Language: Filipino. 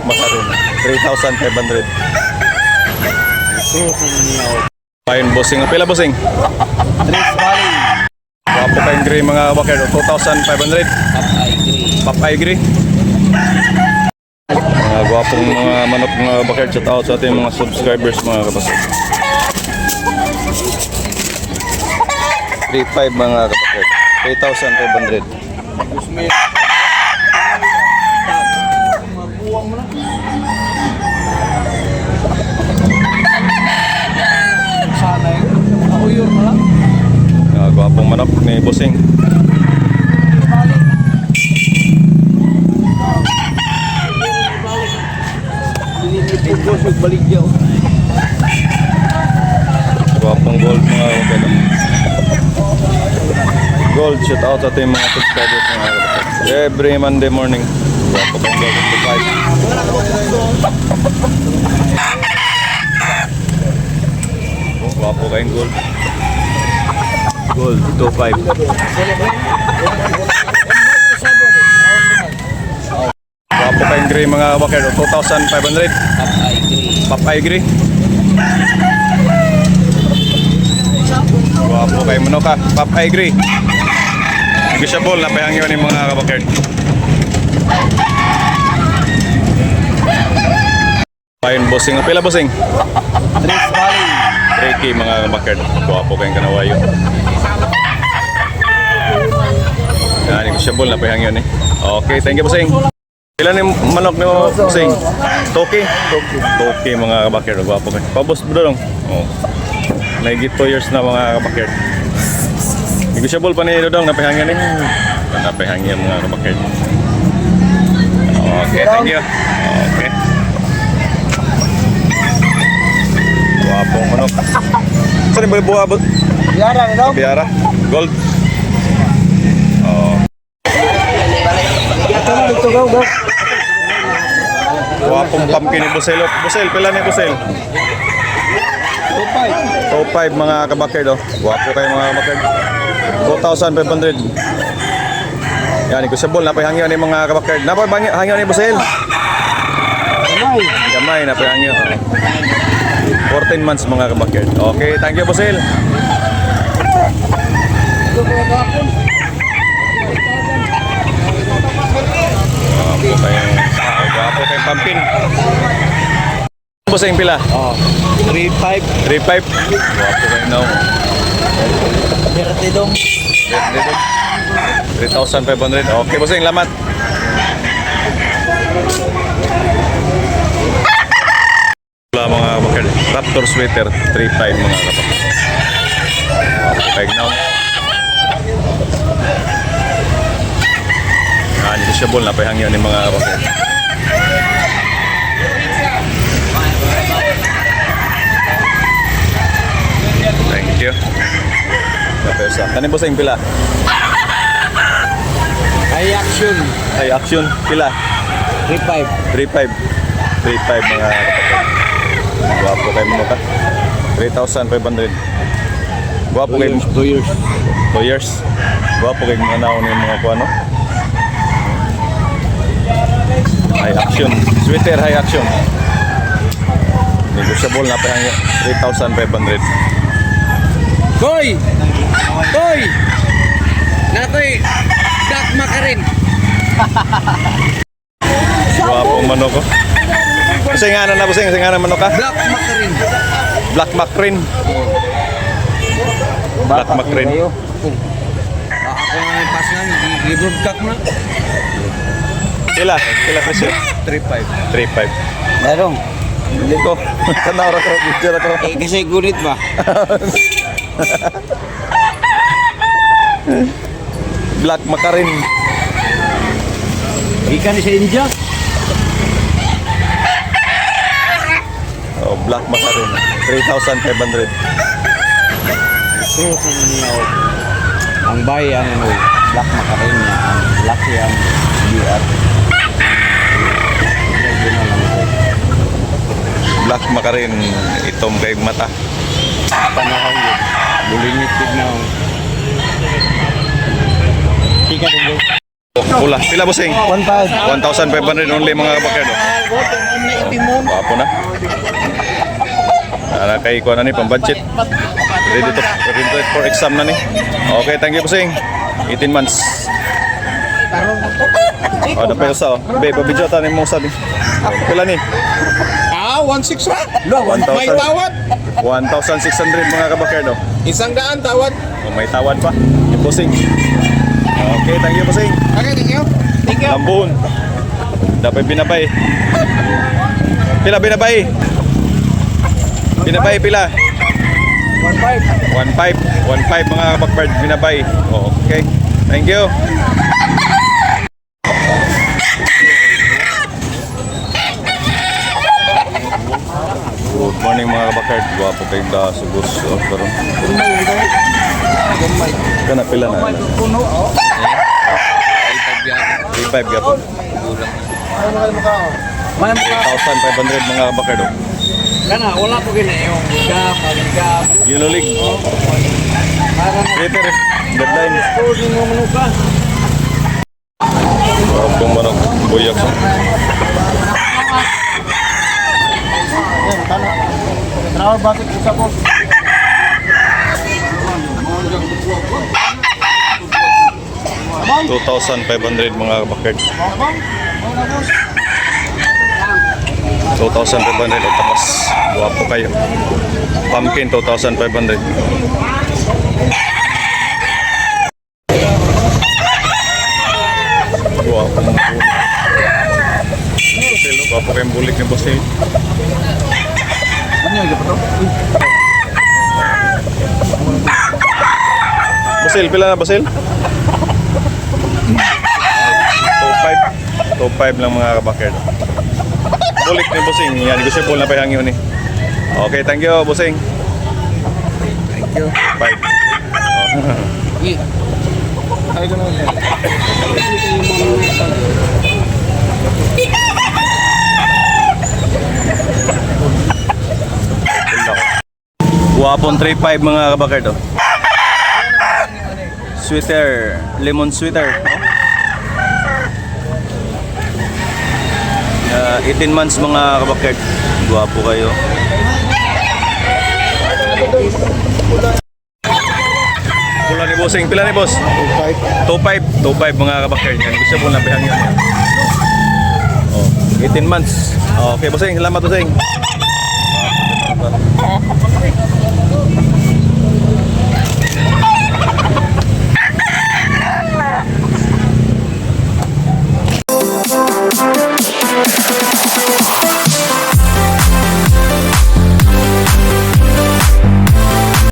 Makarin, 3,500. Payon bossing. Pila bossing? Tres Valley. Wapo kayong gray mga bakir, 2,500. Papay gray. Mga gwapong mga manok mga bakir, shout out sa ating mga subscribers mga kapatid. 3,500 mga kapatid. 3,500. Gwapong manok ni bossing. Gwapong gold mga kapatid. Gold, shout out sa ating mga subscribers mga kapatid. Every Monday morning. Gwapo kang gold to 5. Gwapo kayong gold. Gold, 2.5. Gwapo kayong gray mga bakir, 2,500. Papay gray. Gwapo kayong manok ha, papay gray. Negotiable na pahangyo ni mga kabakir. Payon bossing, pila bossing? Tres Valley. 3K mga kabakir. Gwapo kayong kanawayo. Yan, negotiable na pahangyo ni. Okay, thank you bossing. Ilan yung manok ni bossing? Toki? Toki mga kabakir. Gwapo kayo. Pabos bro dong. Oh. Nagigit 2 years na mga kabakir. Negotiable pa ni Dodong, napahangyan eh. Napahangyan mga kabakir. Okay, thank you. Okay. Wapong manok. Saan yung buha? Biara ni daw. Biara. Gold. Oh. Ito go. Wapong pumpkin ni Busel. Busel, pila ni Busel? 2.5 mga kabakir do. Wapo kayo mga kabakir. 2,500. Yan, negotiable. Napahangyo ni mga kabakir. Napahangyo ni Busel. Gamay, napahangyo. 14 months mga kabakir. Okay, thank you Busel. Wapo kayong pumpkin. Buseng pila? Oh, 3.5. 3.5. Wapo kayo now. Birte dong. 3,500. Okay, bossing, lamat. Wala mga bakal. Raptor sweater, 3.5 mga kapatid. Okay, now. Negotiable na pahangyo ni mga kapatid. Thank you. Kapesa. Kani boss ang pila? High action. Ay action pila? 3.5. 3.5. 3.5 mga kapatid. Guwapo kayo mo ka. 3,500. Guwapo kayo 2 years. 2 years. Guwapo kayo mga naon yung mga kuano. High action. Sweater high action. Negotiable na pa 3,500. Koy! Natoy! Dak makarin! Guwapong manok ko. Kasi nga na busing, kasi nga na manok ka? Black makarin! Black Macrin. Black Macrin. Ako nga yung pass nga, i-broadcast mo na. Kila presyo? 3.5. 3.5. Darong. Hindi ko. Kanara ko, video ko. Kasi gunit ba? Black Macrin. Ikan sa India. Oh, Black Macrin. 3,500. So, ang bayan ano, black makarin niya, ang black yung BR. Black Macrin. Itom kay mata. Panahon yun. Bulingit tignan. Tika din Pula. Pila bossing? 1.5. 1,500 only mga kabakyard. Wapo na. Para kay kuha na ni pang budget. Ready for exam na ni. Okay, thank you bossing. 18 months. Oh, dapat usa oh. Be, pabidyo ta ni mo sa ni. Pila ni? 1,600. 1,000. May tawad. 1,600 mga kabakyard. Isang daan tawad. Oh, may tawad pa. Yung bossing. Okay, thank you bossing. Okay, thank you. Thank you. Lambun. Dapat binabay. Pila binabay? Binabay pila? 1.5. 1.5 mga kabakyard binabay. Oh, okay. Thank you. Good morning mga kabakyard. Guwapo kayong dasugos. Oh, karon. Kana pila na. 3.5 gapon. 3,500 mga kabakyard. Oh. Kana, wala ko gina yung gam, maligam. Yunulig. Twitter. Deadline. Pwede mo manuka. Guwapong manok. Buyak sa. Travel bakit isa po? $2,500 mga kabakyard. 2,500 at tapas. Guwapo kayo. Pumpkin 2,500. Guwapo mga bulik. Bosil, guwapo kayong bulik ni Bosil. Ano yung gato? Bosil, pila na Bosil? 2.5 lang mga kabakyard. Bulik ni Bossing. Yan, negotiable na pa yung hangin ni. Okay, thank you, Bossing. Thank you. 5. Ay, ganun yan. Guwapon 3.5 mga kabakyard. Oh. Sweater, lemon sweater. Oh. 18 months mga kabakyard. Guwapo kayo. Pula ni Bossing. Pila ni Boss? 2.5 mga kabakyard. Yan. Gusto po na pihang yun. Oh, 18 months. Oh, okay, Bossing. Salamat, Bossing.